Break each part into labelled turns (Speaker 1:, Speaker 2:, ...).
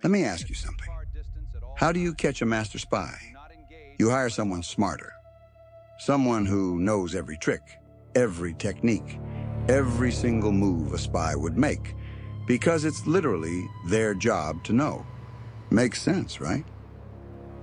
Speaker 1: Let me ask you something. How do you catch a master spy? You hire someone smarter. Someone who knows every trick, every technique, every single move a spy would make, because it's literally their job to know. Makes sense, right?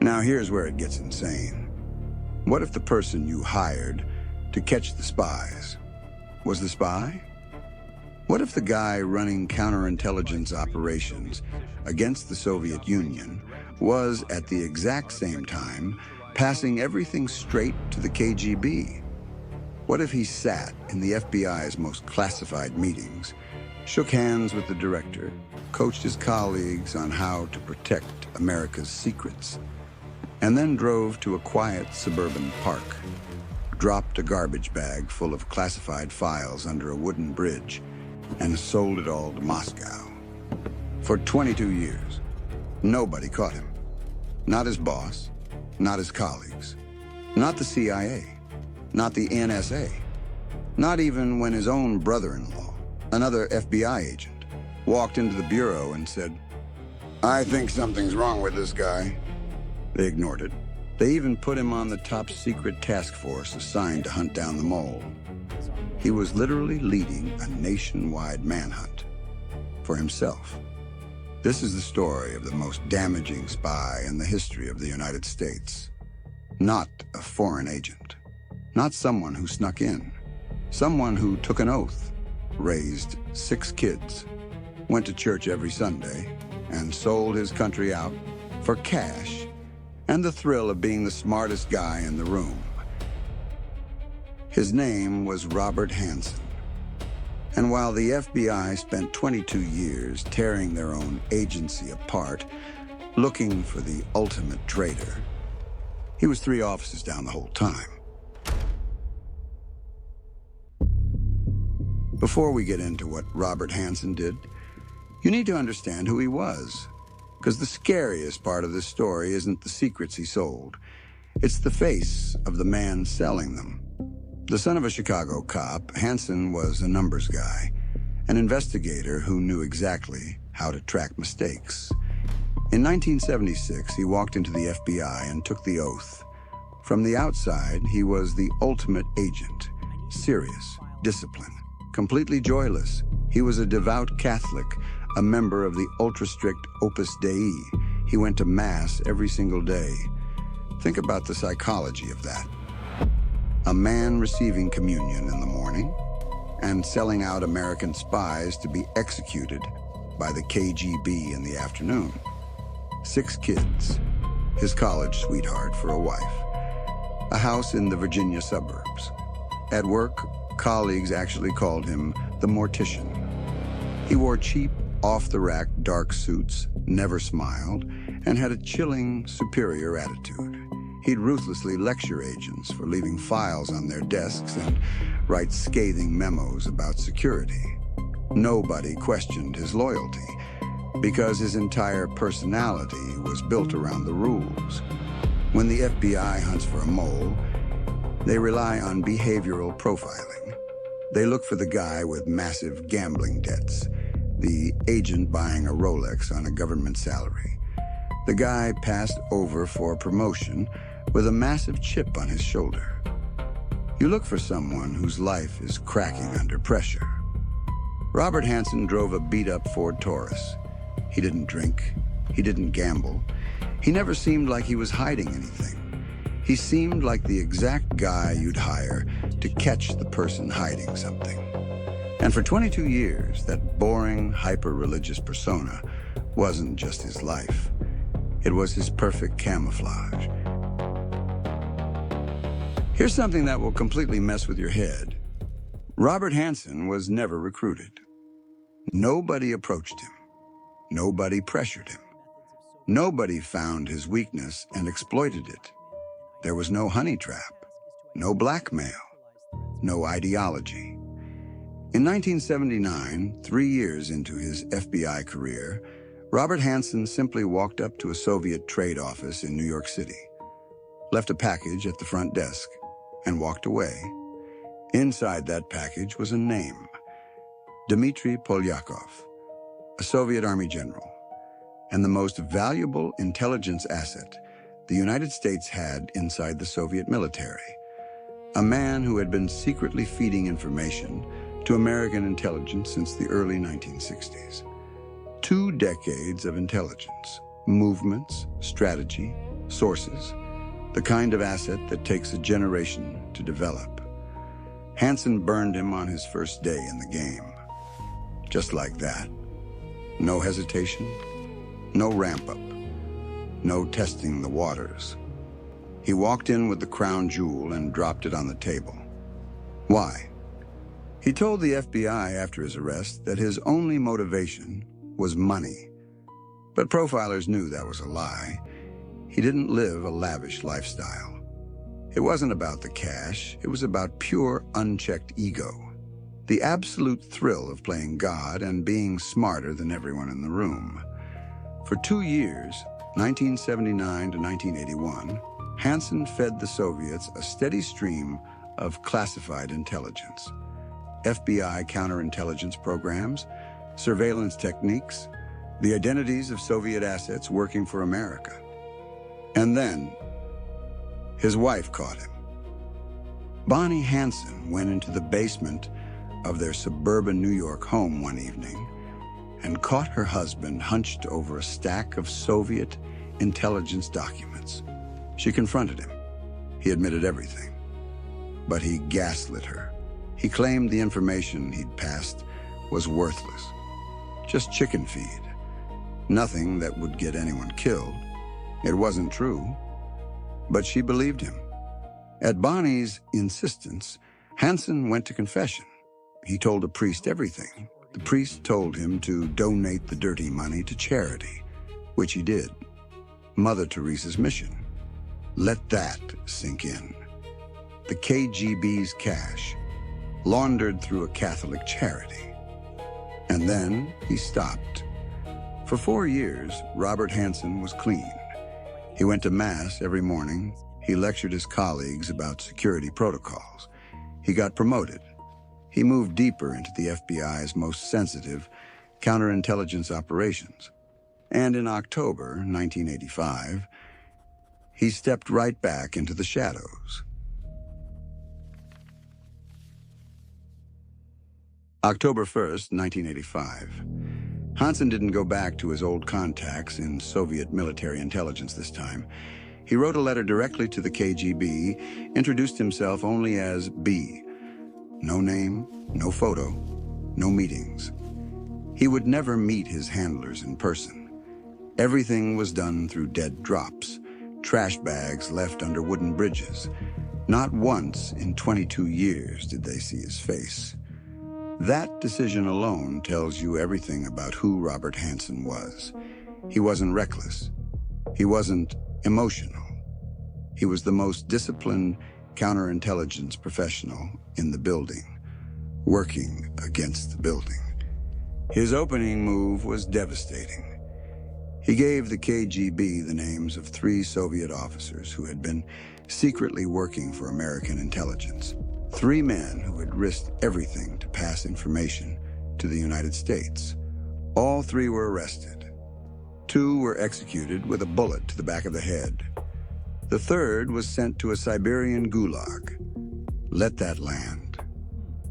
Speaker 1: Now here's where it gets insane. What if the person you hired to catch the spies was the spy? What if the guy running counterintelligence operations against the Soviet Union was, at the exact same time, passing everything straight to the KGB? What if he sat in the FBI's most classified meetings, shook hands with the director, coached his colleagues on how to protect America's secrets, and then drove to a quiet suburban park, dropped a garbage bag full of classified files under a wooden bridge, and sold it all to Moscow? For 22 years, nobody caught him. Not his boss, not his colleagues, not the CIA, not the NSA, not even when his own brother-in-law, another FBI agent, walked into the bureau and said, "I think something's wrong with this guy." They ignored it. They even put him on the top secret task force assigned to hunt down the mole. He was literally leading a nationwide manhunt for himself. This is the story of the most damaging spy in the history of the United States. Not a foreign agent, not someone who snuck in, someone who took an oath, raised 6 kids, went to church every Sunday, and sold his country out for cash and the thrill of being the smartest guy in the room. His name was Robert Hanssen. And while the FBI spent 22 years tearing their own agency apart, looking for the ultimate traitor, he was 3 offices down the whole time. Before we get into what Robert Hanssen did, you need to understand who he was. Because the scariest part of this story isn't the secrets he sold. It's the face of the man selling them. The son of a Chicago cop, Hanssen was a numbers guy, an investigator who knew exactly how to track mistakes. In 1976, he walked into the FBI and took the oath. From the outside, he was the ultimate agent, serious, disciplined, completely joyless. He was a devout Catholic, a member of the ultra-strict Opus Dei. He went to Mass every single day. Think about the psychology of that. A man receiving communion in the morning and selling out American spies to be executed by the KGB in the afternoon. 6 kids, his college sweetheart for a wife, a house in the Virginia suburbs. At work, colleagues actually called him the Mortician. He wore cheap, off-the-rack dark suits, never smiled, and had a chilling, superior attitude. He'd ruthlessly lecture agents for leaving files on their desks and write scathing memos about security. Nobody questioned his loyalty, because his entire personality was built around the rules. When the FBI hunts for a mole, they rely on behavioral profiling. They look for the guy with massive gambling debts, the agent buying a Rolex on a government salary, the guy passed over for a promotion with a massive chip on his shoulder. You look for someone whose life is cracking under pressure. Robert Hanssen drove a beat-up Ford Taurus. He didn't drink. He didn't gamble. He never seemed like he was hiding anything. He seemed like the exact guy you'd hire to catch the person hiding something. And for 22 years, that boring, hyper-religious persona wasn't just his life. It was his perfect camouflage. Here's something that will completely mess with your head. Robert Hanssen was never recruited. Nobody approached him. Nobody pressured him. Nobody found his weakness and exploited it. There was no honey trap, no blackmail, no ideology. In 1979, 3 years into his FBI career, Robert Hanssen simply walked up to a Soviet trade office in New York City, left a package at the front desk, and walked away. Inside that package was a name, Dmitry Polyakov, a Soviet army general. and the most valuable intelligence asset the United States had inside the Soviet military. A man who had been secretly feeding information to American intelligence since the early 1960s. 2 decades of intelligence, movements, strategy, sources, the kind of asset that takes a generation to develop. Hanssen burned him on his first day in the game. Just like that. No hesitation, no ramp-up, no testing the waters. He walked in with the crown jewel and dropped it on the table. Why? He told the FBI after his arrest that his only motivation was money. But profilers knew that was a lie. He didn't live a lavish lifestyle. It wasn't about the cash, it was about pure, unchecked ego. The absolute thrill of playing God and being smarter than everyone in the room. For 2 years, 1979 to 1981, Hanssen fed the Soviets a steady stream of classified intelligence. FBI counterintelligence programs, surveillance techniques, the identities of Soviet assets working for America. And then, his wife caught him. Bonnie Hanssen went into the basement of their suburban New York home one evening and caught her husband hunched over a stack of Soviet intelligence documents. She confronted him. He admitted everything. But he gaslit her. He claimed the information he'd passed was worthless. Just chicken feed. Nothing that would get anyone killed. It wasn't true. But she believed him. At Bonnie's insistence, Hanssen went to confession. He told a priest everything. The priest told him to donate the dirty money to charity, which he did. Mother Teresa's mission. Let that sink in. The KGB's cash, laundered through a Catholic charity. And then he stopped. For 4 years, Robert Hanssen was clean. He went to Mass every morning. He lectured his colleagues about security protocols. He got promoted. He moved deeper into the FBI's most sensitive counterintelligence operations. And in October 1985, he stepped right back into the shadows. October 1st, 1985. Hanssen didn't go back to his old contacts in Soviet military intelligence this time. He wrote a letter directly to the KGB, introduced himself only as B. No name, no photo, no meetings. He would never meet his handlers in person. Everything was done through dead drops, trash bags left under wooden bridges. Not once in 22 years did they see his face. That decision alone tells you everything about who Robert Hanssen was. He wasn't reckless. He wasn't emotional. He was the most disciplined counterintelligence professional in the building, working against the building. His opening move was devastating. He gave the KGB the names of 3 Soviet officers who had been secretly working for American intelligence. 3 men who had risked everything to pass information to the United States. All 3 were arrested. 2 were executed with a bullet to the back of the head. The 3rd was sent to a Siberian gulag. Let that land.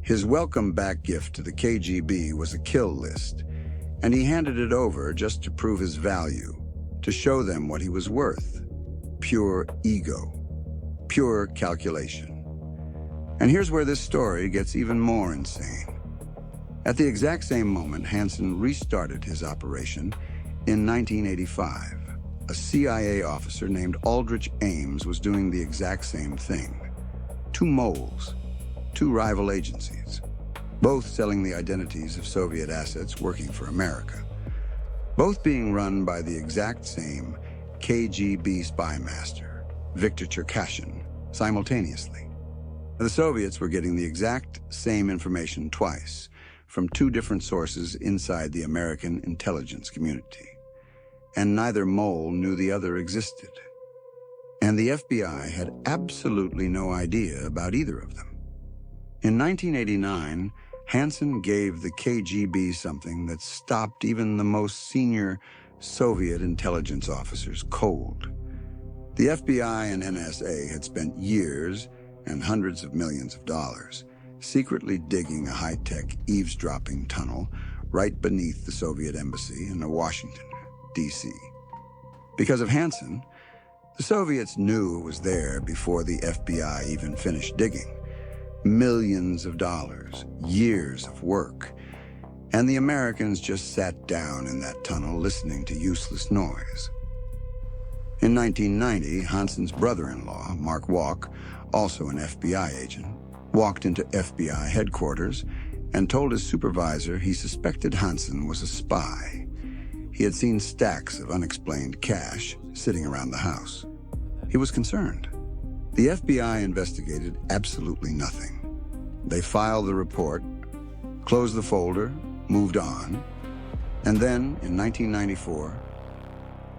Speaker 1: His welcome back gift to the KGB was a kill list, and he handed it over just to prove his value, to show them what he was worth. Pure ego. Pure calculation. And here's where this story gets even more insane. At the exact same moment, Hanssen restarted his operation in 1985. A CIA officer named Aldrich Ames was doing the exact same thing. 2 moles, 2 rival agencies, both selling the identities of Soviet assets working for America, both being run by the exact same KGB spy master, Viktor Cherkashin, simultaneously. The Soviets were getting the exact same information twice from 2 different sources inside the American intelligence community. And neither mole knew the other existed. And the FBI had absolutely no idea about either of them. In 1989, Hanssen gave the KGB something that stopped even the most senior Soviet intelligence officers cold. The FBI and NSA had spent years and hundreds of millions of dollars secretly digging a high-tech eavesdropping tunnel right beneath the Soviet embassy in Washington, D.C. Because of Hanssen, the Soviets knew it was there before the FBI even finished digging. Millions of dollars, years of work, and the Americans just sat down in that tunnel listening to useless noise. In 1990, Hanssen's brother-in-law, Mark Walk, also an FBI agent, walked into FBI headquarters and told his supervisor he suspected Hanssen was a spy. He had seen stacks of unexplained cash sitting around the house. He was concerned. The FBI investigated absolutely nothing. They filed the report, closed the folder, moved on, and then, in 1994,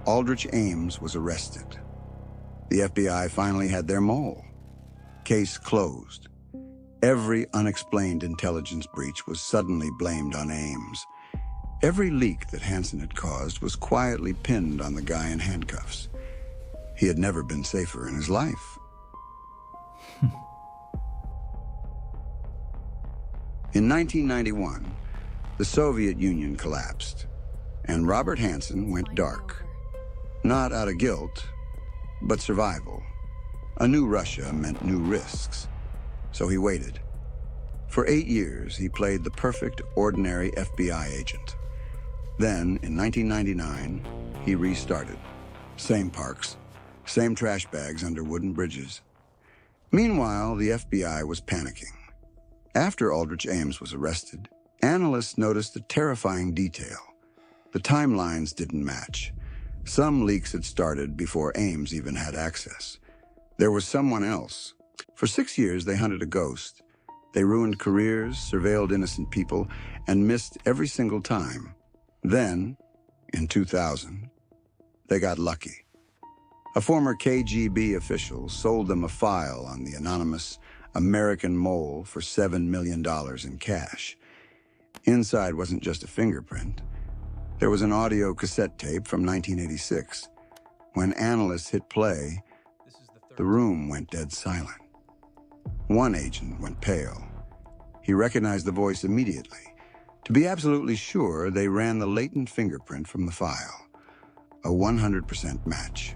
Speaker 1: Aldrich Ames was arrested. The FBI finally had their mole. Case closed. Every unexplained intelligence breach was suddenly blamed on Ames. Every leak that Hanssen had caused was quietly pinned on the guy in handcuffs. He had never been safer in his life. In 1991, the Soviet Union collapsed, and Robert Hanssen went dark. Not out of guilt, but survival. A new Russia meant new risks, so he waited. For 8 years, he played the perfect, ordinary FBI agent. Then, in 1999, he restarted. Same parks, same trash bags under wooden bridges. Meanwhile, the FBI was panicking. After Aldrich Ames was arrested, analysts noticed a terrifying detail. The timelines didn't match. Some leaks had started before Ames even had access. There was someone else. For 6 years, they hunted a ghost. They ruined careers, surveilled innocent people, and missed every single time. Then, in 2000, they got lucky. A former KGB official sold them a file on the anonymous American mole for $7 million in cash. Inside wasn't just a fingerprint. There was an audio cassette tape from 1986. When analysts hit play, the room went dead silent. One agent went pale. He recognized the voice immediately. To be absolutely sure, they ran the latent fingerprint from the file. A 100% match.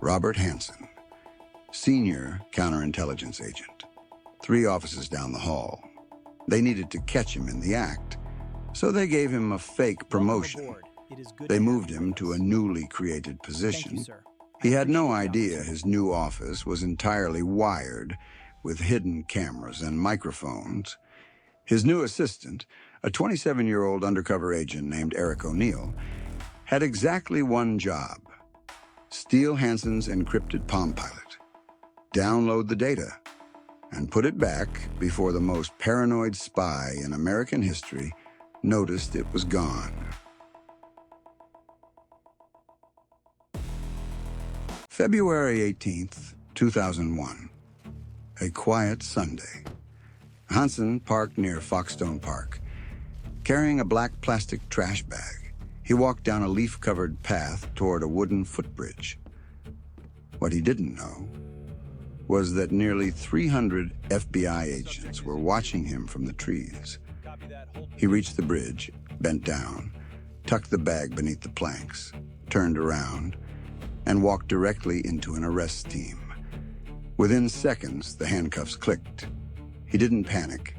Speaker 1: Robert Hanssen, senior counterintelligence agent. 3 offices down the hall. They needed to catch him in the act, so they gave him a fake promotion. They moved him to a newly created position. He had no idea his new office was entirely wired with hidden cameras and microphones. His new assistant, a 27-year-old undercover agent named Eric O'Neill, had exactly one job: steal Hanssen's encrypted Palm Pilot, download the data, and put it back before the most paranoid spy in American history noticed it was gone. February 18th, 2001. A quiet Sunday. Hanssen parked near Foxstone Park, carrying a black plastic trash bag. He walked down a leaf-covered path toward a wooden footbridge. What he didn't know was that nearly 300 FBI agents were watching him from the trees. He reached the bridge, bent down, tucked the bag beneath the planks, turned around, and walked directly into an arrest team. Within seconds, the handcuffs clicked. He didn't panic.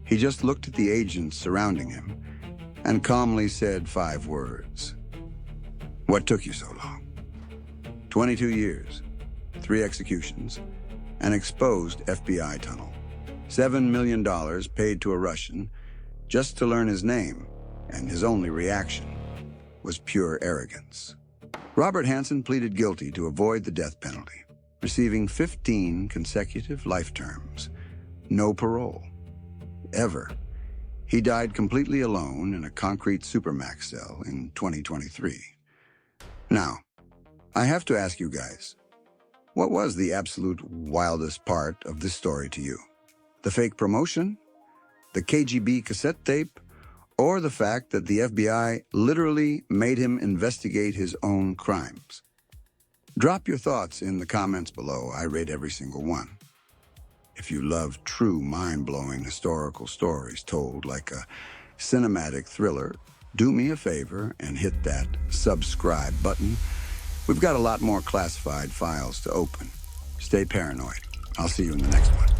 Speaker 1: He just looked at the agents surrounding him and calmly said 5 words. "What took you so long?" 22 years, 3 executions, an exposed FBI tunnel, $7 million paid to a Russian just to learn his name, and his only reaction was pure arrogance. Robert Hanssen pleaded guilty to avoid the death penalty, receiving 15 consecutive life terms. No parole. Ever. He died completely alone in a concrete supermax cell in 2023. Now, I have to ask you guys, what was the absolute wildest part of this story to you? The fake promotion? The KGB cassette tape? or the fact that the FBI literally made him investigate his own crimes? Drop your thoughts in the comments below. I rate every single one. If you love true mind-blowing historical stories told like a cinematic thriller, do me a favor and hit that subscribe button. We've got a lot more classified files to open. Stay paranoid. I'll see you in the next one.